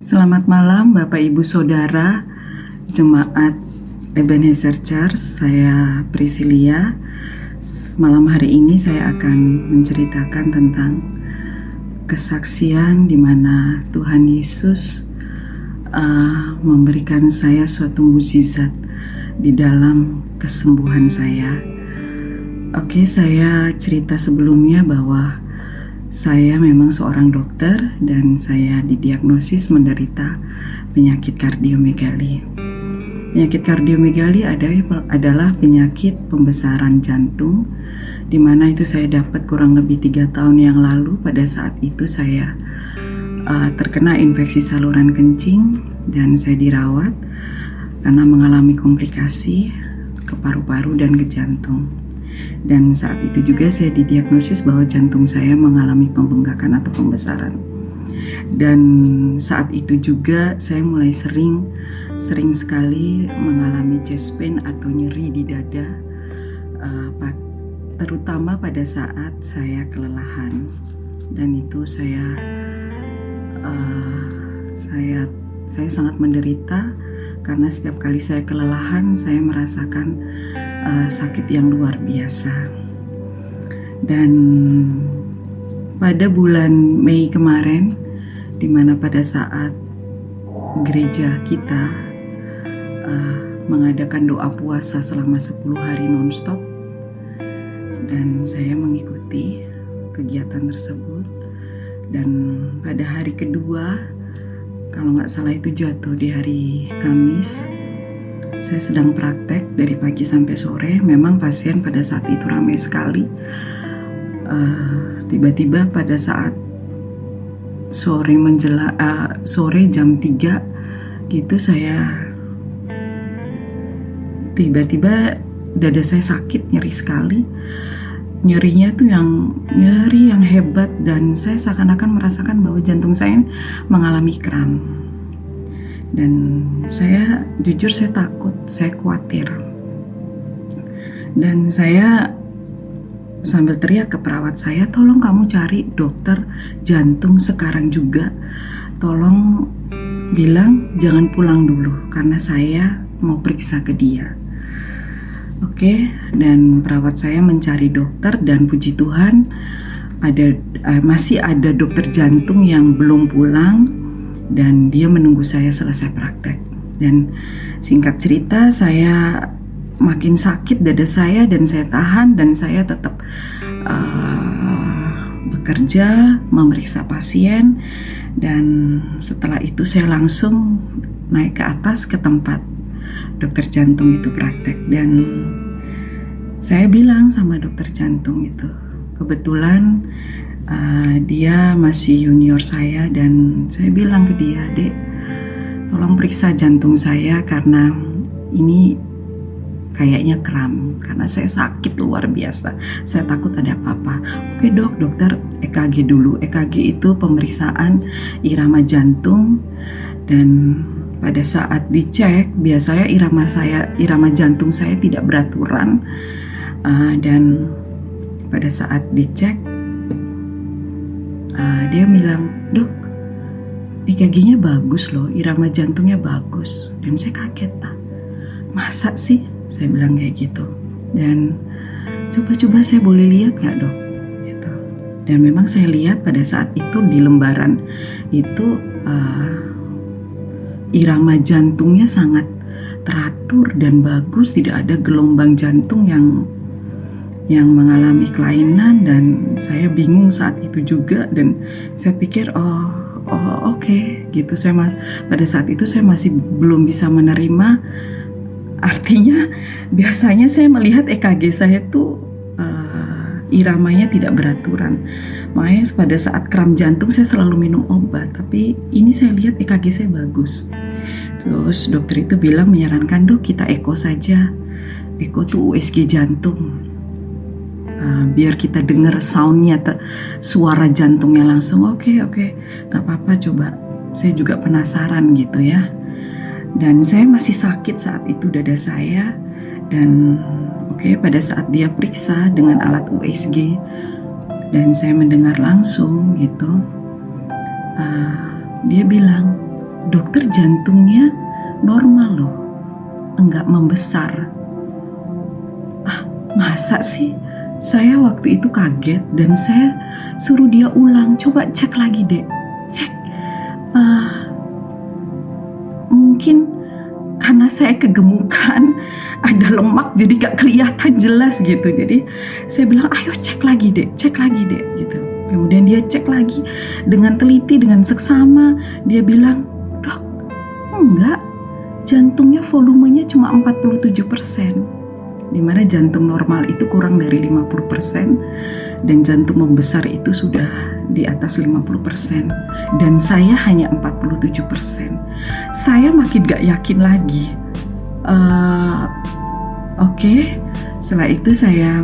Selamat malam Bapak Ibu Saudara Jemaat Ebenezer Church, saya Priscilia. Malam hari ini saya akan menceritakan tentang kesaksian di mana Tuhan Yesus memberikan saya suatu mukjizat di dalam kesembuhan saya. Oke, saya cerita sebelumnya bahwa saya memang seorang dokter dan saya didiagnosis menderita penyakit kardiomegali. Penyakit kardiomegali adalah penyakit pembesaran jantung, di mana itu saya dapat kurang lebih 3 tahun yang lalu. Pada saat itu saya terkena infeksi saluran kencing dan saya dirawat karena mengalami komplikasi ke paru-paru dan ke jantung. Dan saat itu juga saya didiagnosis bahwa jantung saya mengalami pembengkakan atau pembesaran. Dan saat itu juga saya mulai sering sekali mengalami chest pain atau nyeri di dada, terutama pada saat saya kelelahan. Dan itu saya sangat menderita karena setiap kali saya kelelahan saya merasakan sakit yang luar biasa. Dan pada bulan Mei kemarin, di mana pada saat gereja kita mengadakan doa puasa selama 10 hari nonstop, dan saya mengikuti kegiatan tersebut. Dan pada hari kedua, kalau nggak salah itu jatuh di hari Kamis, saya sedang praktek dari pagi sampai sore. Memang pasien pada saat itu ramai sekali. Tiba-tiba pada saat sore jam 3 gitu, saya tiba-tiba dada saya sakit, nyeri sekali. Nyerinya tuh nyeri yang hebat, dan saya seakan-akan merasakan bahwa jantung saya mengalami kram. Dan saya jujur, saya takut, saya khawatir. Dan saya sambil teriak ke perawat saya, tolong kamu cari dokter jantung sekarang juga. Tolong bilang jangan pulang dulu karena saya mau periksa ke dia. Oke, dan perawat saya mencari dokter, dan puji Tuhan masih ada dokter jantung yang belum pulang, dan dia menunggu saya selesai praktek. Dan singkat cerita, saya makin sakit dada saya, dan saya tahan, dan saya tetap bekerja, memeriksa pasien. Dan setelah itu saya langsung naik ke atas ke tempat dokter jantung itu praktek. Dan saya bilang sama dokter jantung itu, kebetulan dia masih junior saya, dan saya bilang ke dia, Dek, tolong periksa jantung saya karena ini kayaknya kram, karena saya sakit luar biasa, saya takut ada apa-apa. Oke dok, dokter EKG dulu. EKG itu pemeriksaan irama jantung, dan pada saat dicek biasanya irama jantung saya tidak beraturan, dan pada saat dicek dia bilang, dok, EKG-nya bagus loh, irama jantungnya bagus. Dan saya kaget, masa sih? Saya bilang kayak gitu. Dan coba saya boleh lihat nggak dok? Gitu. Dan memang saya lihat pada saat itu di lembaran itu irama jantungnya sangat teratur dan bagus, tidak ada gelombang jantung yang mengalami kelainan. Dan saya bingung saat itu juga, dan saya pikir oke, gitu. Pada saat itu saya masih belum bisa menerima. Artinya biasanya saya melihat EKG saya tuh iramanya tidak beraturan. Makanya pada saat kram jantung saya selalu minum obat, tapi ini saya lihat EKG saya bagus. Terus dokter itu menyarankan, dok, kita eko saja. Eko tuh USG jantung, biar kita dengar soundnya, suara jantungnya langsung. Oke, gak apa-apa, coba. Saya juga penasaran gitu ya. Dan saya masih sakit saat itu dada saya. Dan pada saat dia periksa dengan alat USG dan saya mendengar langsung gitu, dia bilang, dokter jantungnya normal loh, enggak membesar. Masa sih? Saya waktu itu kaget dan saya suruh dia ulang, coba cek lagi dek, cek. Mungkin karena saya kegemukan, ada lemak jadi gak kelihatan jelas gitu. Jadi saya bilang ayo cek lagi dek gitu. Kemudian dia cek lagi dengan teliti, dengan seksama. Dia bilang, dok enggak, jantungnya volumenya cuma 47%. Dimana jantung normal itu kurang dari 50% dan jantung membesar itu sudah di atas 50%, dan saya hanya 47%. Saya makin gak yakin lagi. Oke. Setelah itu saya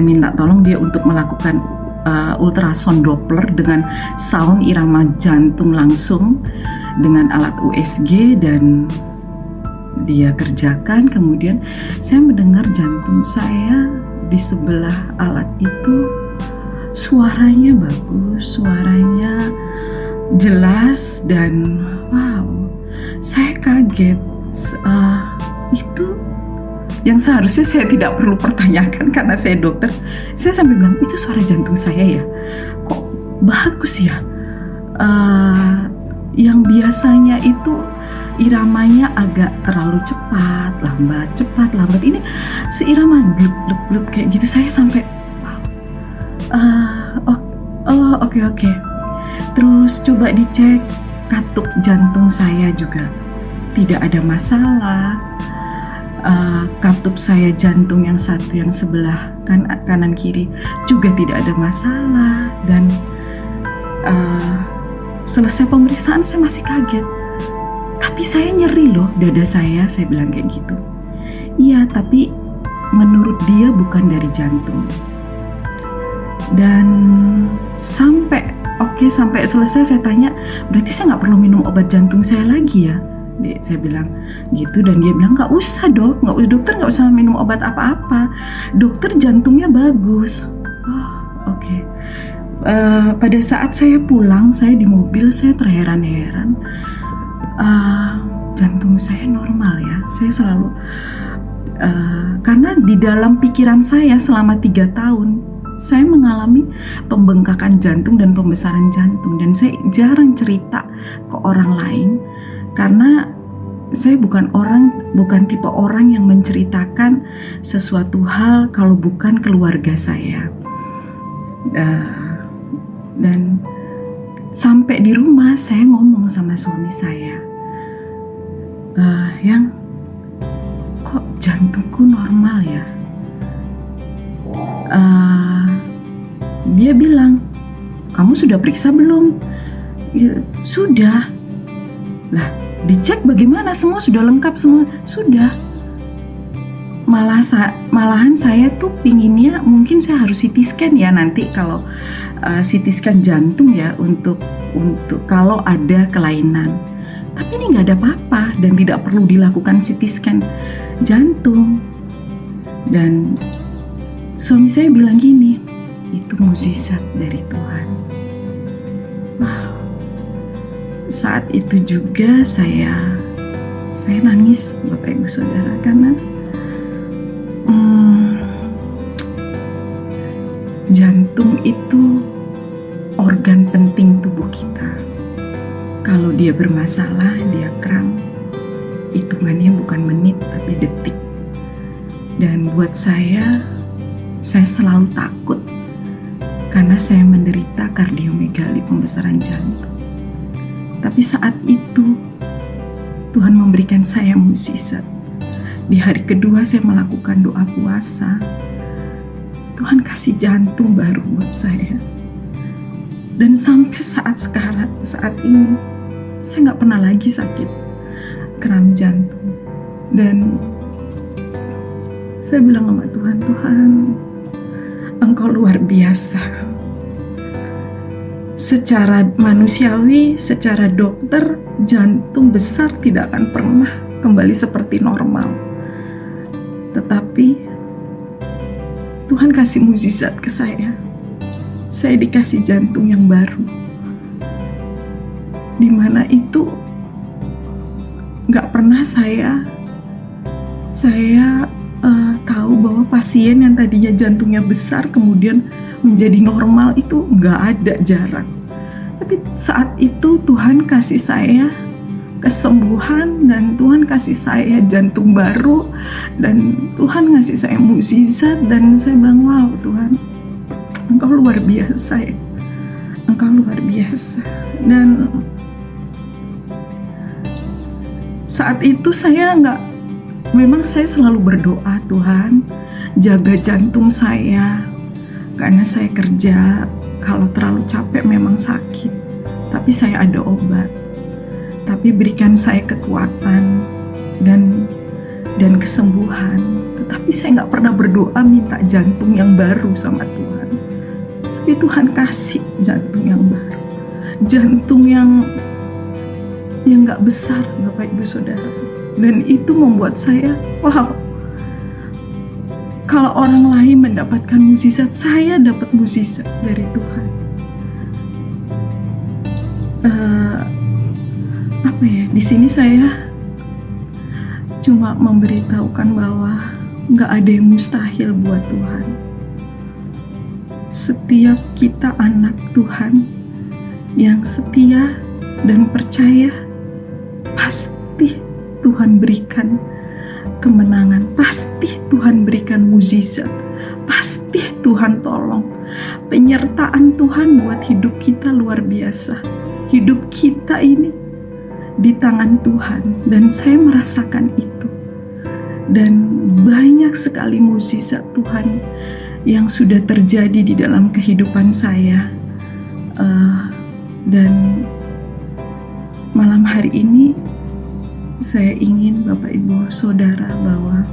minta tolong dia untuk melakukan ultrasound Doppler dengan sound irama jantung langsung dengan alat USG, dan dia kerjakan. Kemudian saya mendengar jantung saya di sebelah alat itu suaranya bagus, suaranya jelas, dan wow, saya kaget. Itu yang seharusnya saya tidak perlu pertanyakan karena saya dokter. Saya sampai bilang, itu suara jantung saya ya, kok bagus ya. Yang biasanya itu iramanya agak terlalu cepat, lambat. Ini seirama glub kayak gitu. Saya sampai oke. Terus coba dicek katup jantung saya juga tidak ada masalah. Katup saya jantung yang satu yang sebelah kanan kiri juga tidak ada masalah. Dan selesai pemeriksaan saya masih kaget. Tapi saya nyeri loh dada saya bilang kayak gitu. Iya, tapi menurut dia bukan dari jantung. Dan sampai selesai saya tanya, berarti saya nggak perlu minum obat jantung saya lagi ya? Saya bilang gitu, dan dia bilang nggak usah dok, dokter nggak usah minum obat apa-apa. Dokter jantungnya bagus. Oke. Pada saat saya pulang, saya di mobil, saya terheran-heran. Jantung saya normal ya. Saya selalu karena di dalam pikiran saya selama 3 tahun saya mengalami pembengkakan jantung dan pembesaran jantung, dan saya jarang cerita ke orang lain karena saya bukan tipe orang yang menceritakan sesuatu hal kalau bukan keluarga saya. Dan sampai di rumah saya ngomong sama suami saya, yang kok jantungku normal ya. Dia bilang, kamu sudah periksa belum? Ya, sudah. Lah, dicek bagaimana? Semua sudah lengkap semua? Sudah. Malahan saya tuh pinginnya mungkin saya harus CT scan ya nanti kalau CT scan jantung ya untuk kalau ada kelainan. Tapi ini nggak ada apa-apa dan tidak perlu dilakukan CT scan jantung. Dan suami saya bilang gini, itu mukjizat dari Tuhan. Wow. Saat itu juga saya nangis, Bapak Ibu Saudara, karena jantung itu organ penting tubuh kita. Kalau dia bermasalah, dia kram, hitungannya bukan menit tapi detik. Dan buat saya selalu takut karena saya menderita kardiomegali, pembesaran jantung. Tapi saat itu Tuhan memberikan saya mukjizat. Di hari kedua saya melakukan doa puasa, Tuhan kasih jantung baru buat saya. Dan sampai saat ini saya nggak pernah lagi sakit kram jantung. Dan saya bilang sama Tuhan, Engkau luar biasa. Secara manusiawi, secara dokter, jantung besar tidak akan pernah kembali seperti normal. Tetapi Tuhan kasih mukjizat ke saya. Saya dikasih jantung yang baru. dimana itu nggak pernah saya tahu bahwa pasien yang tadinya jantungnya besar kemudian menjadi normal itu nggak ada, jarang. Tapi saat itu Tuhan kasih saya kesembuhan dan Tuhan kasih saya jantung baru dan Tuhan ngasih saya mukjizat, dan saya bilang, wow Tuhan, Engkau luar biasa ya, Engkau luar biasa. Dan saat itu memang saya selalu berdoa, Tuhan jaga jantung saya, karena saya kerja kalau terlalu capek memang sakit, tapi saya ada obat. Tapi berikan saya kekuatan dan kesembuhan. Tetapi saya nggak pernah berdoa minta jantung yang baru sama Tuhan. Tapi Tuhan kasih jantung yang baru, jantung yang nggak besar, Bapak Ibu Saudara. Dan itu membuat saya, wow, kalau orang lain mendapatkan mukjizat, saya dapat mukjizat dari Tuhan. Di sini saya cuma memberitahukan bahwa nggak ada yang mustahil buat Tuhan. Setiap kita anak Tuhan yang setia dan percaya, pasti Tuhan berikan kemenangan, pasti Tuhan berikan mukjizat, pasti Tuhan tolong. Penyertaan Tuhan buat hidup kita luar biasa. Hidup kita ini di tangan Tuhan, dan saya merasakan itu. Dan banyak sekali mukjizat Tuhan yang sudah terjadi di dalam kehidupan saya. Dan malam hari ini saya ingin Bapak Ibu Saudara bahwa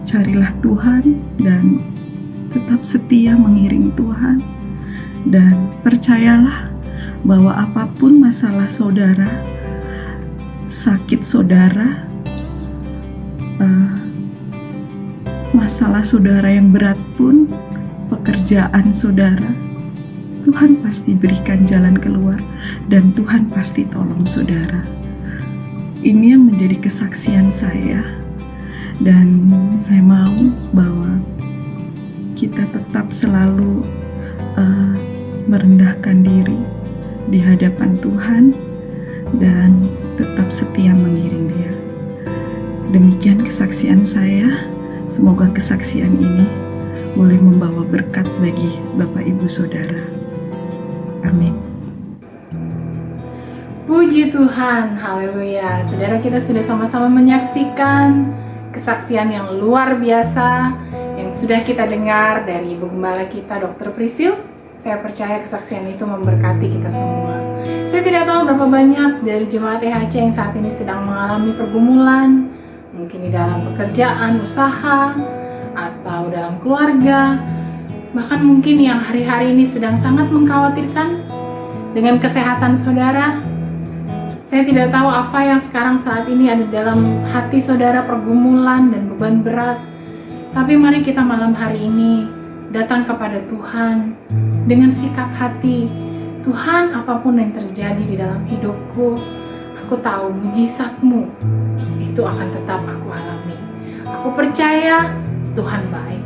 carilah Tuhan dan tetap setia mengiring Tuhan, dan percayalah bahwa apapun masalah saudara, sakit saudara, masalah saudara yang berat pun, pekerjaan saudara, Tuhan pasti berikan jalan keluar dan Tuhan pasti tolong saudara. Ini yang menjadi kesaksian saya, dan saya mau bahwa kita tetap selalu merendahkan diri di hadapan Tuhan dan tetap setia mengiring Dia. Demikian kesaksian saya. Semoga kesaksian ini boleh membawa berkat bagi Bapak Ibu Saudara. Amin. Puji Tuhan, haleluya. Saudara, kita sudah sama-sama menyaksikan kesaksian yang luar biasa yang sudah kita dengar dari Ibu Gembala kita, Dr. Prisil. Saya percaya kesaksian itu memberkati kita semua. Saya tidak tahu berapa banyak dari jemaat EHC yang saat ini sedang mengalami pergumulan, mungkin di dalam pekerjaan, usaha, atau dalam keluarga, bahkan mungkin yang hari-hari ini sedang sangat mengkhawatirkan dengan kesehatan saudara. Saya tidak tahu apa yang sekarang saat ini ada dalam hati saudara, pergumulan dan beban berat. Tapi mari kita malam hari ini datang kepada Tuhan dengan sikap hati, Tuhan, apapun yang terjadi di dalam hidupku, aku tahu mujizat-Mu itu akan tetap aku alami. Aku percaya Tuhan baik,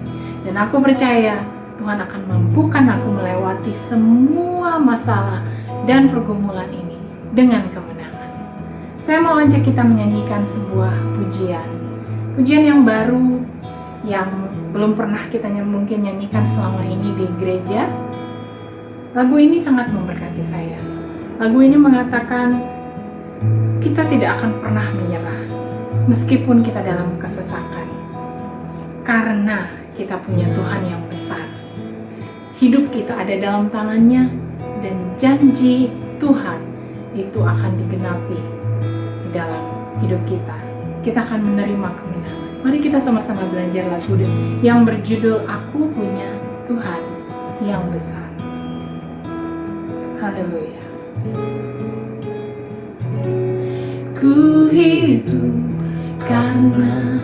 dan aku percaya Tuhan akan mampukan aku melewati semua masalah dan pergumulan ini dengan kemenangan. Saya mau ajak kita menyanyikan sebuah pujian yang baru, yang belum pernah kita mungkin nyanyikan selama ini di gereja. Lagu ini sangat memberkati saya. Lagu ini mengatakan kita tidak akan pernah menyerah meskipun kita dalam kesesakan, karena kita punya Tuhan yang besar. Hidup kita ada dalam tangan-Nya, dan janji Tuhan itu akan digenapi di dalam hidup kita. Kita akan menerima kemenangan. Mari kita sama-sama belajar lagu yang berjudul Aku Punya Tuhan yang Besar. Haleluya. Ku hidup karena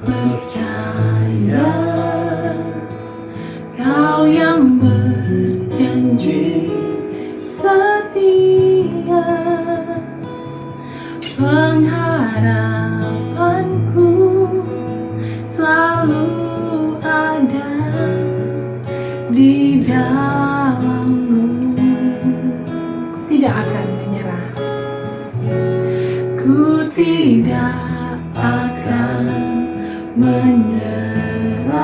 percaya Kau yang berjanji setia. tidak akan menyerah,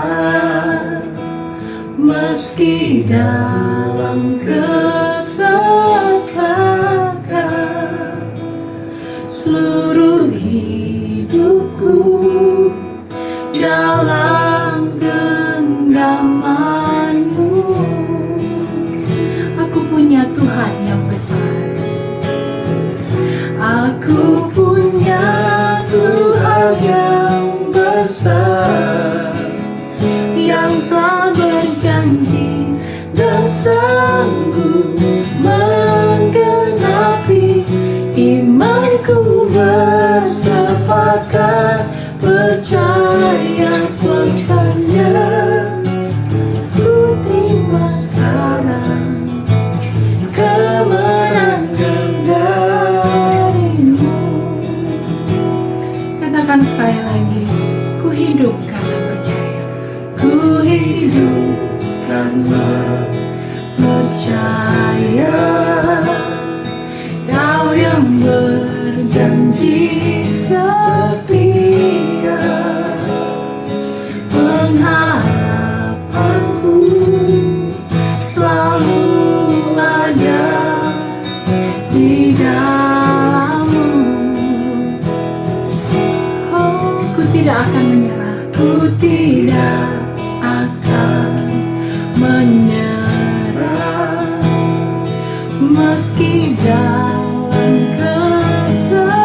meski dalam kesesakan. Seluruh hidupku dalam genggaman-Mu. Aku punya Tuhan yang besar. Aku punya Tuhan yang besar, yang telah berjanji dan sanggup menggenapi. Imanku bersepakat percaya kuasa-Nya. Ku terima sekarang kemenangan dari-Mu. Katakan sekali lagi, ku hidup karena percaya. Ku hidup karena percaya. Kau yang berjanji setia, pengharapanku selalu ada di dalam-Mu. Oh, ku tidak akan menyerah, ku tidak akan menyerah, meski dalam kesesakan.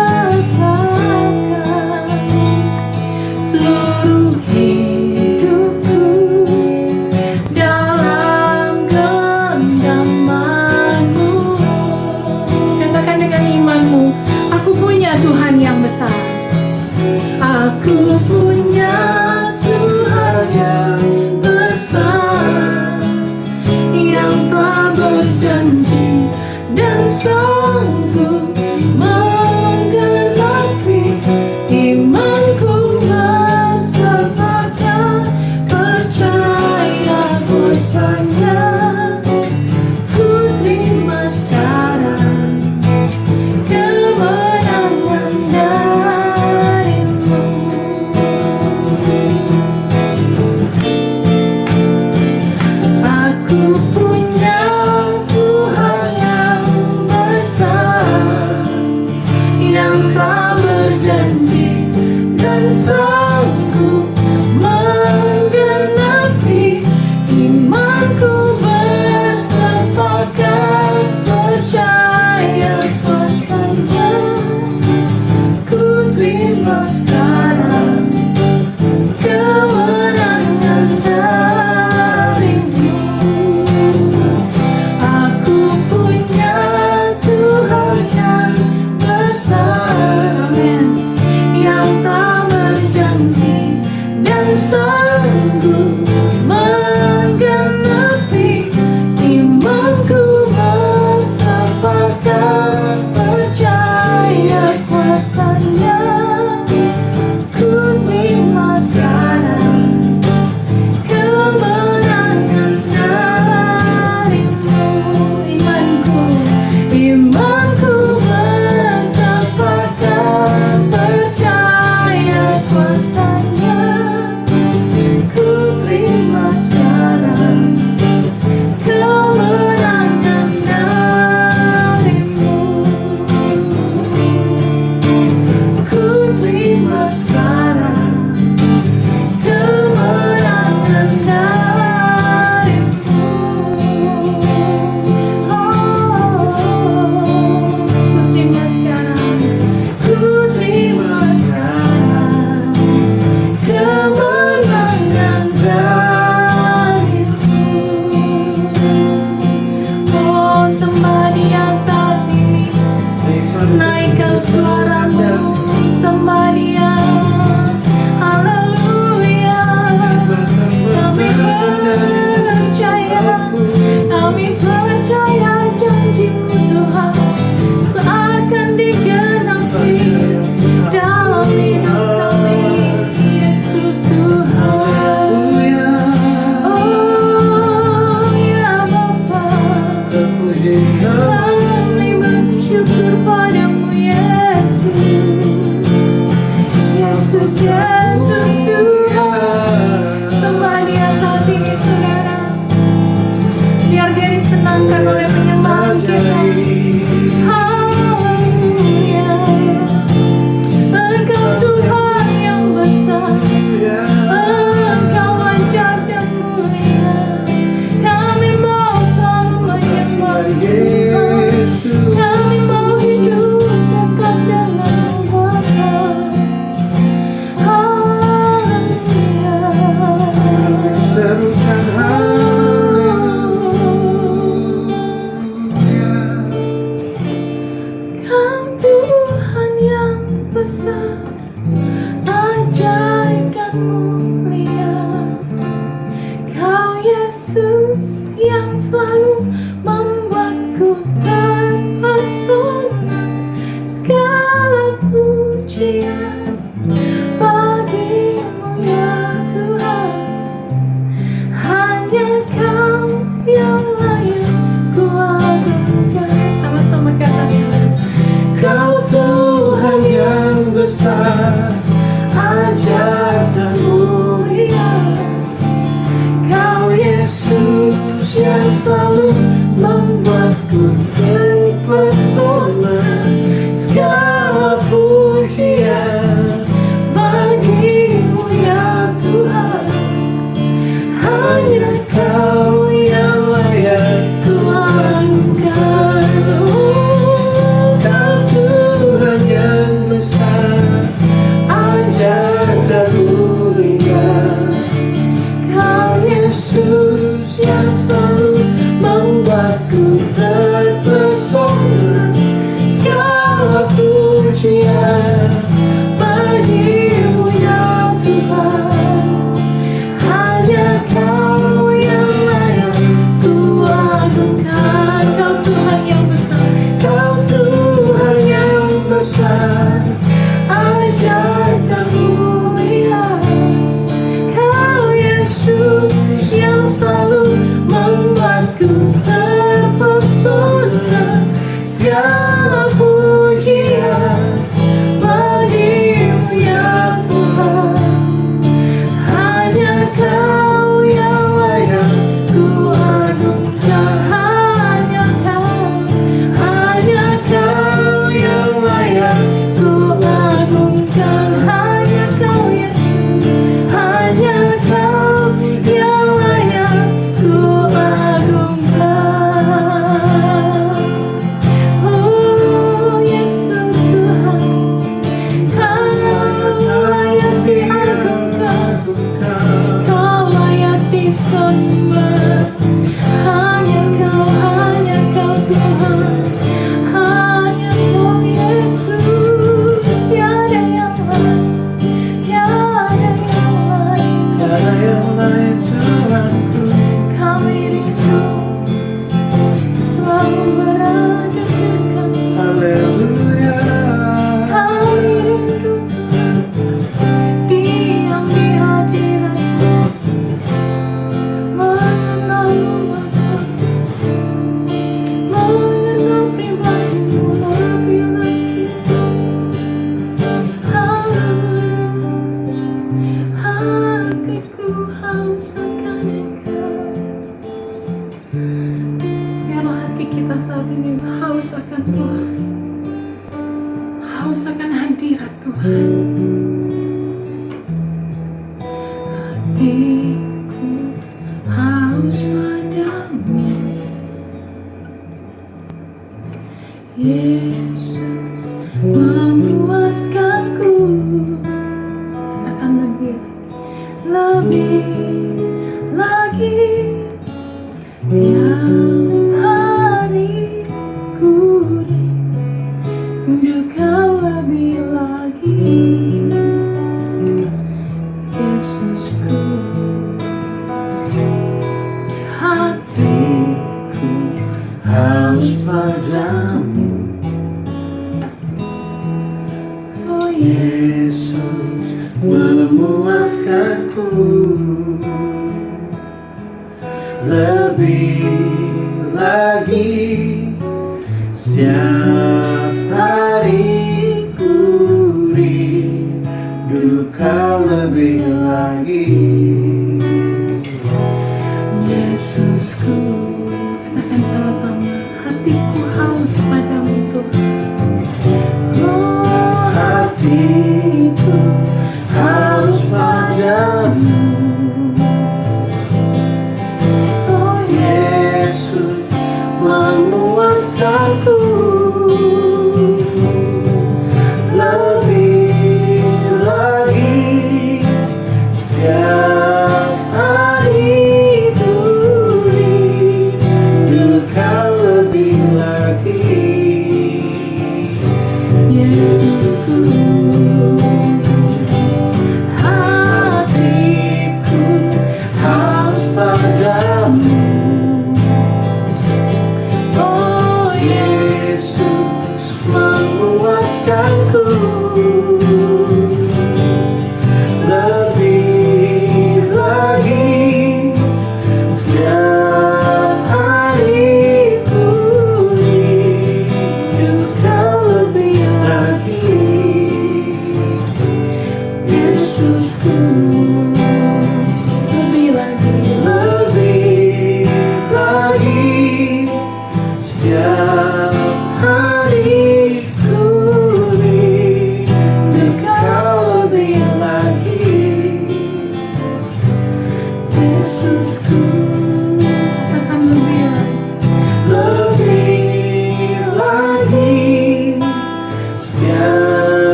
biar dia disenangkan oleh penyembahan kita. Haleluya, Engkau Tuhan yang besar, Engkau ajaib dan mulia. Kami mau selalu menyembah Tuhan, kami mau hidup tetap dalam Bapa. Haleluya, serukan haleluya. Kau Tuhan yang besar, ajaib dan mulia. Kau Yesus yang selalu membuatku terpesona. Segala pujian bagimu ya Tuhan. Hanya Kau yang layak ku agungkan. Sama-sama katakan. Kau Tuhan yang besar, ajaib dan mulia. Kau Yesus yang selalu membuatku terpesona. Segala pujian bagimu ya Tuhan. Hanya Kau yang layak ku agungkan. Kau Tuhan yang besar, ajaib dan mulia. Kau Yesus yang selalu membuatku terpesona. Segala pujian bagimu ya Tuhan. Hanya Kau yang layak ku agungkan. Kau Tuhan yang besar, Kau Tuhan yang besar, ajaib dan mulia. Kau Yesus yang selalu membuatku terpesona. Segala pujian bagimu ya Tuhan. Hanya Kau yang layak ku agungkan. Hanya Kau yang layak ku agungkan. Hanya Kau Yesus, hanya Kau yang layak ku agungkan. oh Yesus Tuhan, Kau layak diagungkan, Kau layak disembah. Hanya Kau Tuhan, hanya Kau Yesus. Tiada yang lain, tiada yang lain. Tiada yang lain Tuhanku. Kami rindu selalu berada dekat. Haleluya. Kami rindu Tuhan, diam di hadirat-Mu, mengenal Bapa, mengenal pribadi-Mu lebih lagi. Haleluya, hatiku haus akan Engkau. Biarlah hati kita saat ini haus akan Tuhan, haus akan hadirat Tuhan. Hatiku haus padamu, Yesus memuaskanku. Akan lebih lagi tiap hari ku rindu Kau lebih lagi, Yesusku. Hatiku haus padamu, Oh Yesus memuaskanku. Lebih lagi setiap hari ku rindu Kau lebih lagi, Yesusku.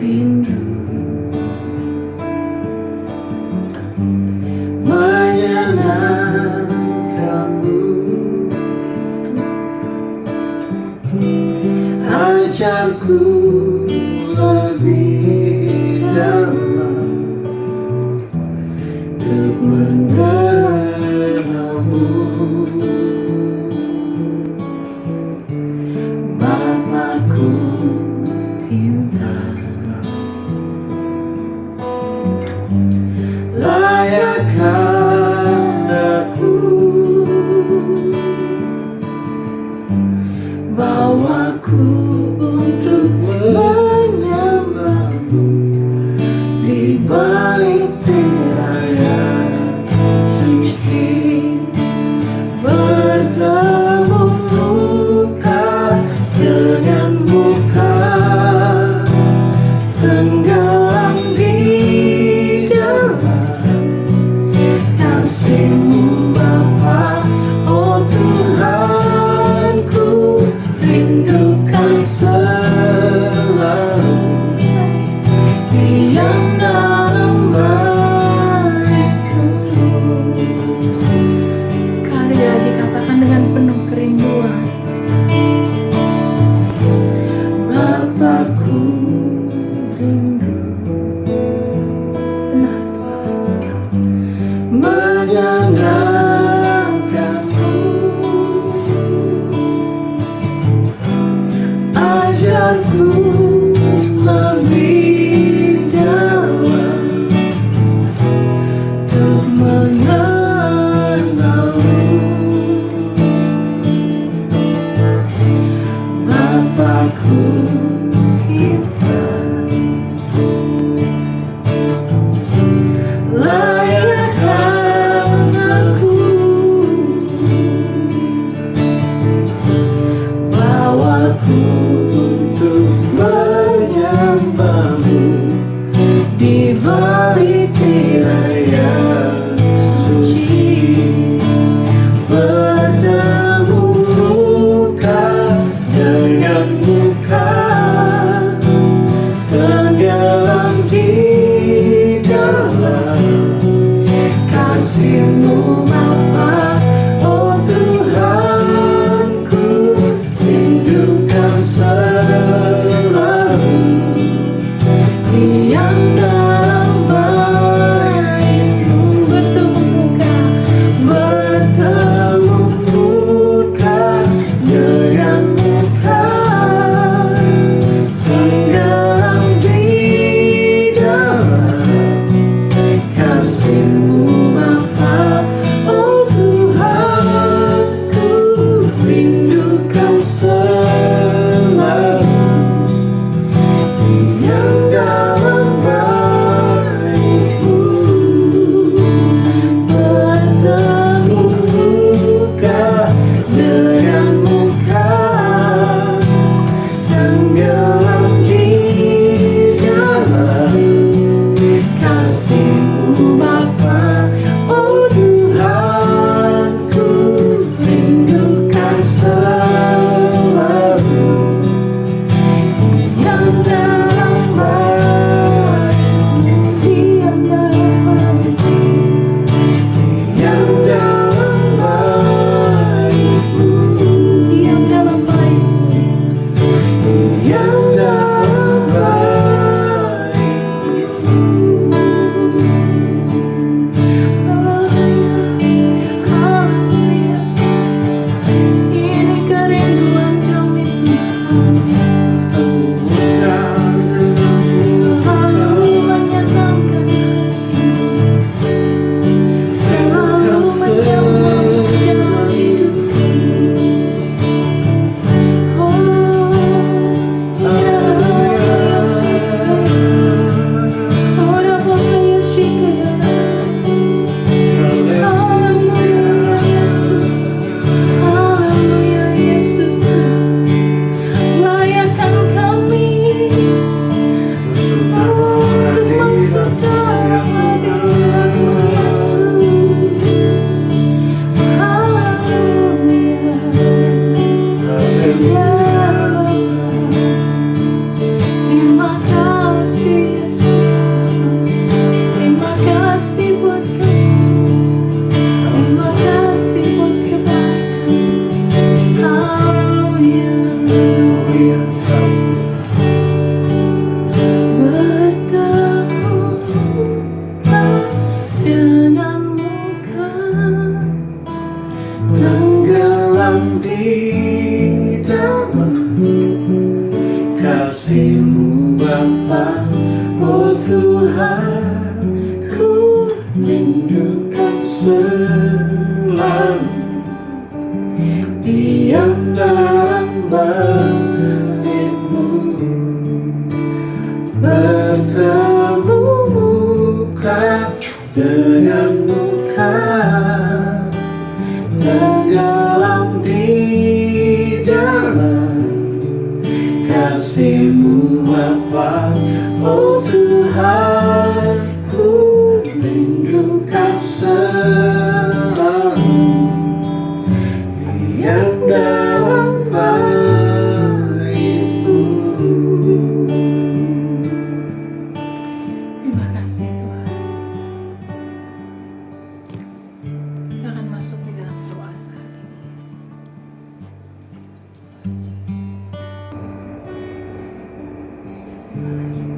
rindu. Menyenangkanmu, ajarku lebih dalam untuk mengenalmu, Bapakku pintar. Layakkan aku, bawaku untuk menyembahmu di balik tirai Bapa, oh Tuhan, ku rindukan selalu diam dalam bait-Mu, bertemu muka dengan muka, tenggelam di dalam kasih-Mu Bapa, oh Tuhan, ku rindukan selalu diam dalam bait-Mu. Terima kasih Tuhan. Kita akan masuk di dalam doa saat ini. Terima kasih.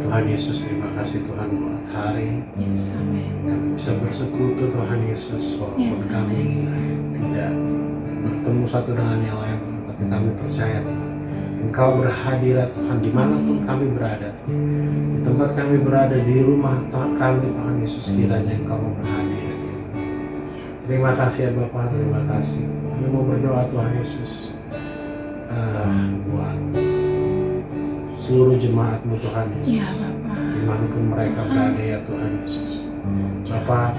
Tuhan Yesus, terima kasih Tuhan buat hari Yes, amin. kami bisa bersekutu Tuhan Yesus, walaupun Yes, kami tidak bertemu satu dengan yang lain, tapi kami percaya Tuhan, Engkau berhadirat Tuhan dimanapun kami berada Tuhan. Di tempat kami berada, di rumah Tuhan kami Tuhan Yesus, kiranya Engkau mau berhadir. Terima kasih ya Bapak, terima kasih. Kami mau berdoa Tuhan Yesus buat seluruh jemaat-Mu Tuhan Yesus, Ya Bapak. dimanapun mereka berada ya Tuhan Yesus. Bapak,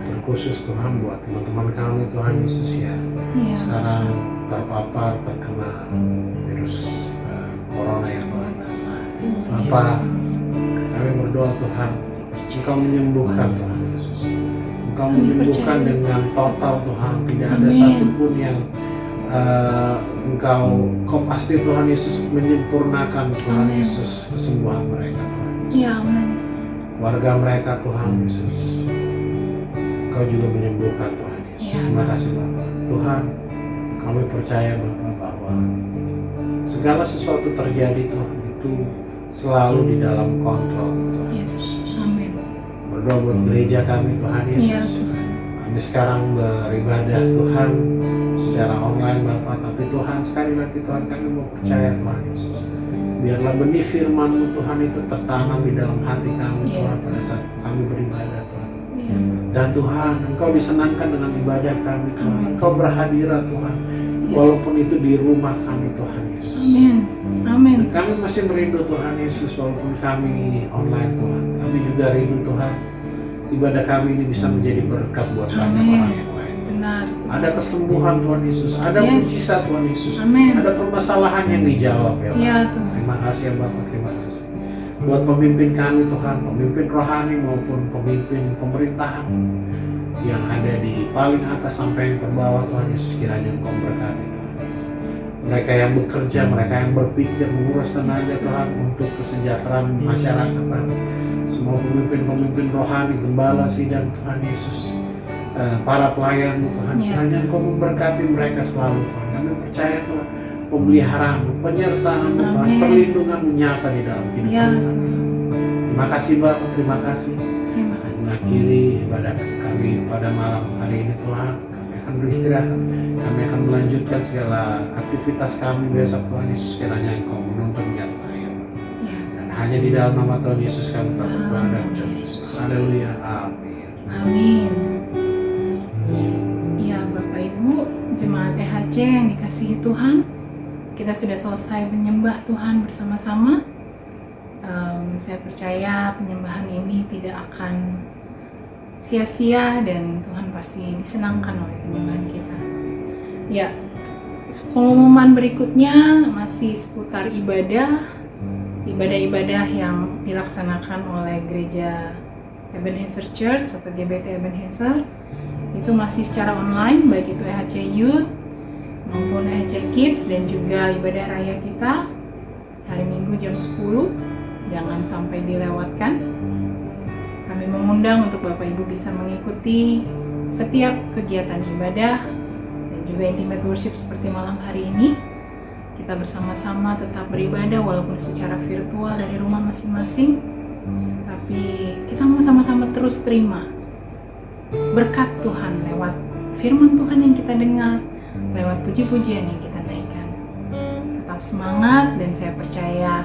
terkhusus Tuhan buat teman-teman kami Tuhan Yesus ya, Ya. sekarang terpapar terkena virus corona ya Tuhan. Bapak, kami berdoa Tuhan, Engkau menyembuhkan Tuhan Yesus. Engkau menyembuhkan dengan total Tuhan, tidak ada Amin. satupun yang Engkau pasti Tuhan Yesus menyempurnakan Tuhan Amin. Yesus kesembuhan mereka Tuhan. Ya amin. Warga mereka Tuhan Yesus, Engkau juga menyembuhkan Tuhan Yesus. Ya. Terima kasih Bapak. Tuhan, kami percaya Bapak bahwa segala sesuatu terjadi Tuhan itu selalu di dalam kontrol Tuhan. Yes, amin. Berdoa buat gereja kami Tuhan Ya Yesus. Tuhan. Kami sekarang beribadah Tuhan secara online Bapak, tapi Tuhan sekali lagi Tuhan kami mau percaya Tuhan Yesus. Biarlah benih firman-Mu Tuhan itu tertanam di dalam hati kami Ya. Tuhan pada saat kami beribadah Tuhan. Ya. Dan Tuhan, Engkau disenangkan dengan ibadah kami Tuhan. Amin. Engkau berhadirat Tuhan, Yes. walaupun itu di rumah kami Tuhan Yesus. Amin. Amin. Dan kami masih merindu Tuhan Yesus walaupun kami online Tuhan. Kami juga rindu Tuhan, ibadah kami ini bisa menjadi berkat buat banyak Amin. orang yang lain. Benar. Ada kesembuhan Tuhan Yesus, ada Yes. mujizat Tuhan Yesus, Amin. ada permasalahan yang dijawab ya Pak. Ya Tuhan. Terima kasih ya Bapak, terima kasih. Buat pemimpin kami Tuhan, pemimpin rohani maupun pemimpin pemerintahan yang ada di paling atas sampai yang terbawah Tuhan Yesus, kiranya Engkau berkati Tuhan. Mereka yang bekerja, mereka yang berpikir, menguras tenaga Tuhan untuk kesejahteraan masyarakat Tuhan. Semua pemimpin-pemimpin rohani, gembala sidang Tuhan Yesus, para pelayan Tuhan, Ya. kiranya Engkau memberkati mereka selalu Tuhan. Kami percaya Tuhan, pemeliharaan, penyertaan Tuhan, Amin. perlindungan menyata di dalam hidup Ya kami. Tuhan. Terima kasih Bapak, terima kasih. Terima kasih. Mengakhiri ibadah kami pada malam hari ini Tuhan, kami akan beristirahat, kami akan melanjutkan segala aktivitas kami besok Tuhan Yesus, kiranya Engkau menuntun nyata ya. Ya. Dan hanya di dalam nama Tuhan Yesus kami telah berdoa dan Amin. ucap. Haleluya, amin. Amin. Ya Bapak Ibu, jemaat EHC yang dikasihi Tuhan, kita sudah selesai menyembah Tuhan bersama-sama. Saya percaya penyembahan ini tidak akan sia-sia dan Tuhan pasti disenangkan oleh penyembahan kita. Ya, pengumuman berikutnya masih seputar ibadah-ibadah yang dilaksanakan oleh gereja Ebenezer Church atau GBT Ebenezer. Itu masih secara online, baik itu EHC Youth maupun EHC Kids, dan juga ibadah raya kita hari Minggu jam 10. Jangan sampai dilewatkan. Kami mengundang untuk Bapak Ibu bisa mengikuti setiap kegiatan ibadah dan juga intimate worship seperti malam hari ini. Kita bersama-sama tetap beribadah walaupun secara virtual dari rumah masing-masing. Tapi kita mau sama-sama terus terima berkat Tuhan lewat firman Tuhan yang kita dengar, lewat puji-pujian yang kita naikkan. Tetap semangat, dan saya percaya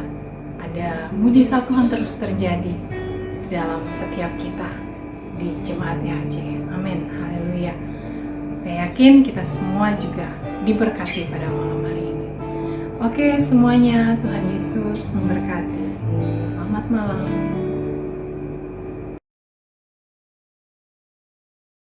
ada mujizat Tuhan terus terjadi di dalam setiap kita di Jemaat YHC. Amin, haleluya. Saya yakin kita semua juga diberkati pada malam hari ini. Oke semuanya, Tuhan Yesus memberkati. Selamat malam.